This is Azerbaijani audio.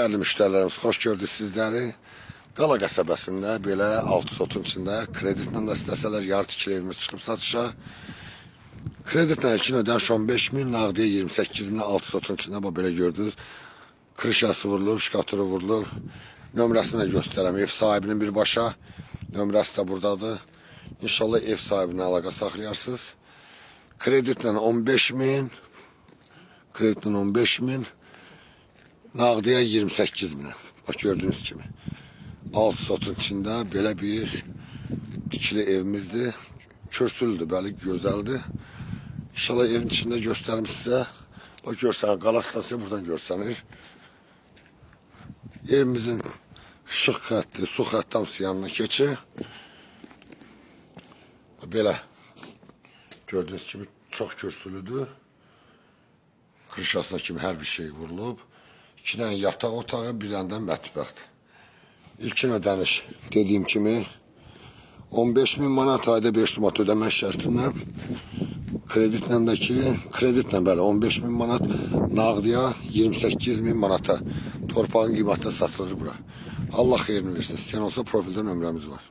Değerli müşterilerimiz, hoş gördük sizleri. Qala qəsəbəsində belə 6 sotun içində kreditlə də istəsələr yarı tikili evimiz çıxıb satışa. Kreditlə ilkin ödəniş 15.000, nağdiyə 28.000, 6 sotun içində bu belə gördünüz. Krişası vurulur, şkaturu vurulur. Nömrəsini də göstərəm. Ev sahibinin birbaşa nömrəsi də buradadır. İnşallah ev sahibinə əlaqə saxlayarsınız. Kreditlə 15.000, kreditlə 15.000, nağdiyə 28.000. Bak gördüğünüz kimi. Alt sotun içində belə bir tikili evimizdir. Kürsülüdür, bəli, gözəldir. İnşallah evin içində göstərim sizə. Bak görsənir, qala stasiyası buradan görsənir. Evimizin işıq xətti, su xətti hamısı yanına keçir. Belə gördüğünüz kimi çox kürsülüdür. Krişasına kimi hər bir şey vurulub. 2 dənə yataq otağı, bir dənə də mətbəxdir. İlkin ödəniş dediyim kimi 15.000 manat, ayda 5 manat ödəmək şərtindən. Kreditlə bəli 15.000 manat, nağdiya 28.000 manata torpağın qiymətində satılır bura. Allah xeyrini versin. İstəyən olsa profildə nömrəmiz var.